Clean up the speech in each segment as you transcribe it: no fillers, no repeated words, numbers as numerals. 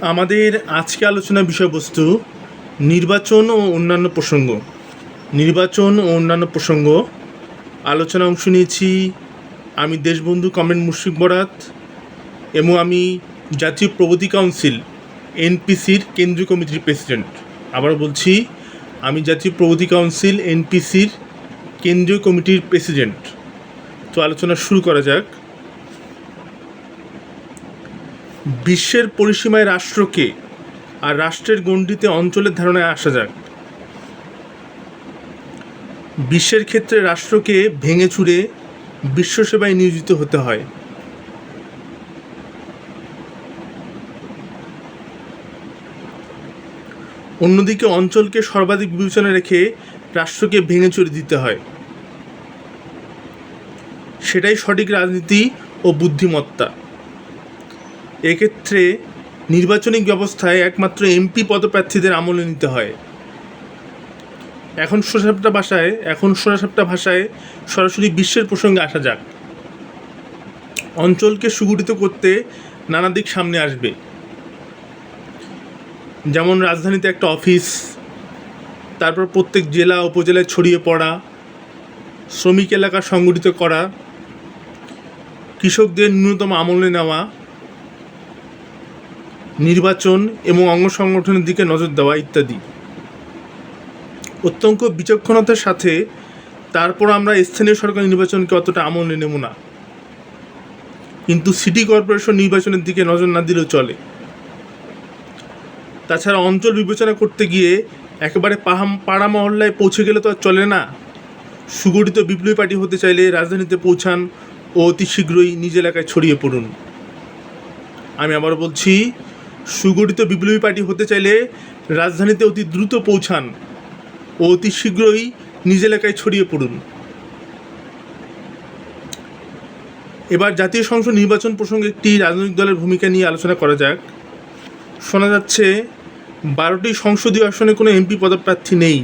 আমাদের আজকে আলোচনার বিষয়বস্তু নির্বাচন ও অন্যান্য প্রসঙ্গ। আলোচনা অংশ নিয়েছি আমি দেশবন্ধু কমরেড মুশফিক বরাত এবং আমি জাতীয় প্রগতি কাউন্সিল এনপিসির কেন্দ্রীয় কমিটির প্রেসিডেন্ট। আবারও বলছি, আমি জাতীয় প্রগতি কাউন্সিল এনপিসির কেন্দ্রীয় কমিটির প্রেসিডেন্ট। তো আলোচনা শুরু করা যাক। বিশ্বের পরিসীমায় রাষ্ট্রকে আর রাষ্ট্রের গণ্ডিতে অঞ্চলের ধারণায় আসা যাক। বিশ্বের ক্ষেত্রে রাষ্ট্রকে ভেঙে চুরে বিশ্বসেবায় নিয়োজিত হতে হয়। অন্যদিকে অঞ্চলকে সর্বাধিক বিবেচনা রেখে রাষ্ট্রকে ভেঙে চুরে দিতে হয়। সেটাই সঠিক রাজনীতি ও বুদ্ধিমত্তা। এক্ষেত্রে নির্বাচনিক ব্যবস্থায় একমাত্র এমপি পদপ্রার্থীদের আমলে নিতে হয়। এখন সোজাসাপটা ভাষায় সরাসরি বিশ্বের প্রসঙ্গে আসা যাক। অঞ্চলকে সুগঠিত করতে নানা দিক সামনে আসবে, যেমন রাজধানীতে একটা অফিস, তারপর প্রত্যেক জেলা উপজেলায় ছড়িয়ে পড়া, শ্রমিক এলাকা সংগঠিত করা, কৃষকদের ন্যূনতম আমলে নেওয়া, নির্বাচন এবং অঙ্গ সংগঠনের দিকে নজর দেওয়া ইত্যাদি। অত্যন্ত বিচক্ষণতার সাথে তারপর আমরা স্থানীয় সরকার নির্বাচনকে অতটা আমলে নেব না, কিন্তু সিটি কর্পোরেশন নির্বাচনের দিকে নজর না দিলেও চলে। তাছাড়া অঞ্চল বিবেচনা করতে গিয়ে একেবারে পাড়া মহল্লায় পৌঁছে গেলে তো আর চলে না। সুগঠিত বিপ্লবী পার্টি হতে চাইলে রাজধানীতে পৌঁছান ও অতি শীঘ্রই নিজ এলাকায় ছড়িয়ে পড়ুন। আমি আবার বলছি, সুগঠিত বিপ্লবী পার্টি হতে চাইলে রাজধানীতে অতি দ্রুত পৌঁছান ও অতি শীঘ্রই নিজ এলাকায় ছড়িয়ে পড়ুন। এবার জাতীয় সংসদ নির্বাচন প্রসঙ্গে একটি রাজনৈতিক দলের ভূমিকা নিয়ে আলোচনা করা যাক। শোনা যাচ্ছে 12টি সংসদীয় আসনে কোনো এমপি পদপ্রার্থী নেই,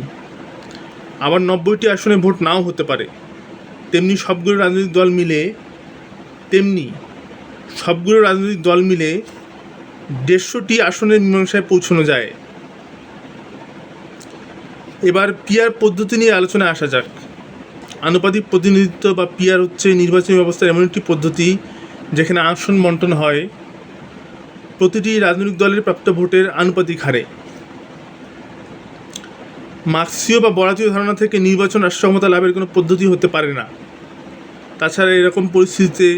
আবার 90টি আসনে ভোট নাও হতে পারে। তেমনি সবগুলো রাজনৈতিক দল মিলে 150টি আসনের মীমাংসায় পৌঁছানো যায়। এবার পিআর পদ্ধতি নিয়ে আলোচনায় আসা যাক। আনুপাতিক প্রতিনিধিত্ব বা পিআর হচ্ছে নির্বাচনী ব্যবস্থার এমন একটি পদ্ধতি যেখানে আসন বন্টন হয় প্রতিটি রাজনৈতিক দলের প্রাপ্ত ভোটের আনুপাতিক হারে। মার্ক্সীয় বা বরাতীয় ধারণা থেকে নির্বাচন রাষ্ট্র ক্ষমতা লাভের কোনো পদ্ধতি হতে পারে না। তাছাড়া এরকম পরিস্থিতিতে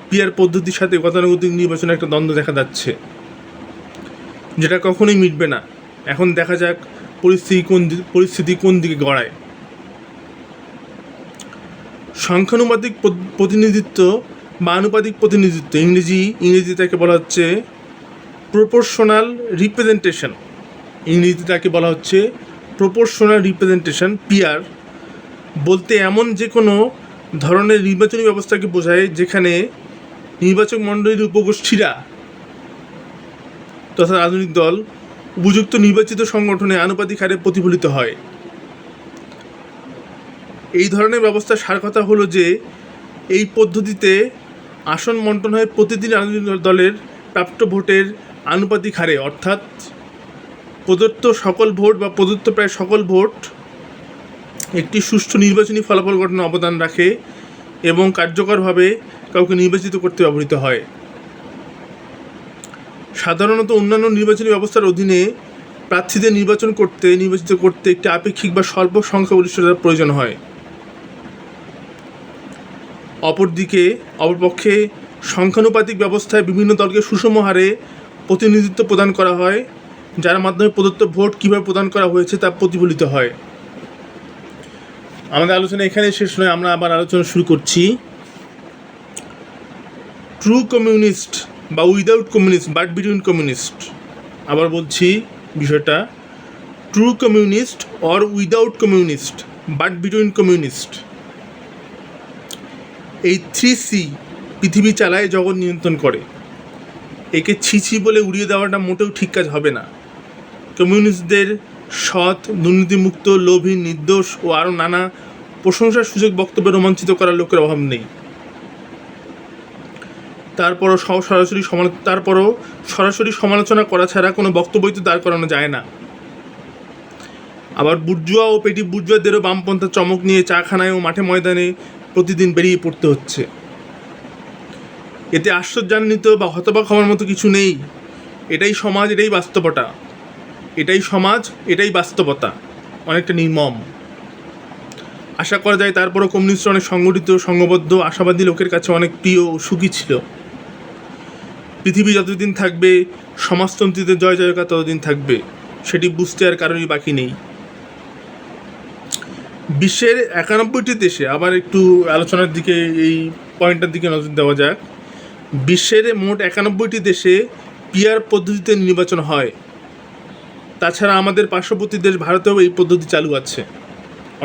পিআর পদ্ধতির সাথে গতানুগতিক নির্বাচনে একটা দ্বন্দ্ব দেখা যাচ্ছে, যেটা কখনোই মিটবে না। এখন দেখা যাক পরিস্থিতি কোন দিকে গড়ায়। সংখ্যানুপাতিক প্রতিনিধিত্ব বা আনুপাতিক প্রতিনিধিত্ব, ইংরেজি তাকে বলা হচ্ছে প্রপোর্শনাল রিপ্রেজেন্টেশন। পিআর বলতে এমন যে কোনো ধরনের নির্বাচনী ব্যবস্থাকে বোঝায় যেখানে নির্বাচক মণ্ডলীর উপগোষ্ঠীরা তথা রাজনৈতিক দল উপযুক্ত নির্বাচিত সংগঠনে আনুপাতিক হারে প্রতিফলিত হয়। এই ধরনের ব্যবস্থার সার কথা হলো যে এই পদ্ধতিতে আসন বন্টন হয় প্রতিদিন রাজনৈতিক দলের প্রাপ্ত ভোটের আনুপাতিক হারে, অর্থাৎ প্রদত্ত প্রায় সকল ভোট একটি সুষ্ঠু নির্বাচনী ফলাফল গঠনে অবদান রাখে এবং কার্যকরভাবে কাউকে নির্বাচিত করতে ব্যবহৃত হয়। সাধারণত অন্যান্য নির্বাচনী ব্যবস্থার অধীনে প্রার্থীদের নির্বাচিত করতে একটি আপেক্ষিক বা স্বল্প সংখ্যাগরিষ্ঠতার প্রয়োজন হয়। অপরপক্ষে সংখ্যানুপাতিক ব্যবস্থায় বিভিন্ন দলকে সুষম হারে প্রতিনিধিত্ব প্রদান করা হয়, যার মাধ্যমে প্রদত্ত ভোট কীভাবে প্রদান করা হয়েছে তা প্রতিফলিত হয়। আমাদের আলোচনা এখানে শেষ নয়, আমরা আবার আলোচনা শুরু করছি। ট্রু কমিউনিস্ট বা without communist but between communist. আবার বলছি বিষয়টা, true communist or without communist but between communist. এই 3C পৃথিবী চালায়, জগৎ নিয়ন্ত্রণ করে। একে ছিছি বলে উড়িয়ে দেওয়াটা মোটেও ঠিক কাজ হবে না। কমিউনিস্টদের সৎ, দুর্নীতিমুক্ত, লোভী, নির্দোষ ও আরও নানা প্রশংসার সুযোগ বক্তব্যে রোমাঞ্চিত করার লোকের অভাব নেই। তারপরও সরাসরি সমালোচনা করা ছাড়া কোনো বক্তব্যই তো দাঁড় করানো যায় না। আবার বুর্জুয়া ও পেটি বুর্জুয়াদেরও বামপন্থা চমক নিয়ে চাখানায় ও মাঠে ময়দানে প্রতিদিন বেরিয়ে পড়তে হচ্ছে। এতে আশ্চর্যান্বিত বা হতবাক হওয়ার মতো কিছু নেই। এটাই সমাজ, এটাই বাস্তবতা, এটাই বাস্তবতা, অনেকটা নির্মম। আশা করা যায় তারপরও কমিউনিস্টরা অনেক সংগঠিত, সংঘবদ্ধ, আশাবাদী লোকের কাছে অনেক প্রিয় ও সুখী ছিল। পৃথিবী যতদিন থাকবে, সমাজতন্ত্রীদের জয় জয়কার ততদিন থাকবে, সেটি বুঝতে আর কারোরই বাকি নেই। বিশ্বের 91টি দেশে, আবার একটু আলোচনার দিকে, এই পয়েন্টটার দিকে নজর দেওয়া যাক। বিশ্বের মোট 91টি দেশে পিআর পদ্ধতিতে নির্বাচন হয়। তাছাড়া আমাদের পার্শ্ববর্তী দেশ ভারতেও এই পদ্ধতি চালু আছে,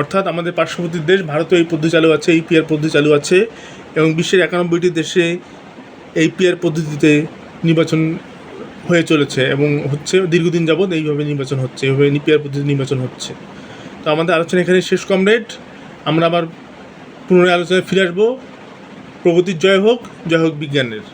অর্থাৎ আমাদের পার্শ্ববর্তী দেশ ভারতেও এই পদ্ধতি চালু আছে, এই পিআর পদ্ধতি চালু আছে। এবং বিশ্বের 91টি দেশে এই পিআর পদ্ধতিতে নির্বাচন হয়ে চলেছে এবং হচ্ছে দীর্ঘদিন যাবৎ এইভাবে নির্বাচন হচ্ছে, এইভাবে পিআর পদ্ধতি নির্বাচন হচ্ছে। তো আমাদের আলোচনা এখানে শেষ, কমরেড। আমরা আবার পুনরায় আলোচনায় ফিরে আসবো। প্রগতির জয় হোক, জয় হোক বিজ্ঞানের।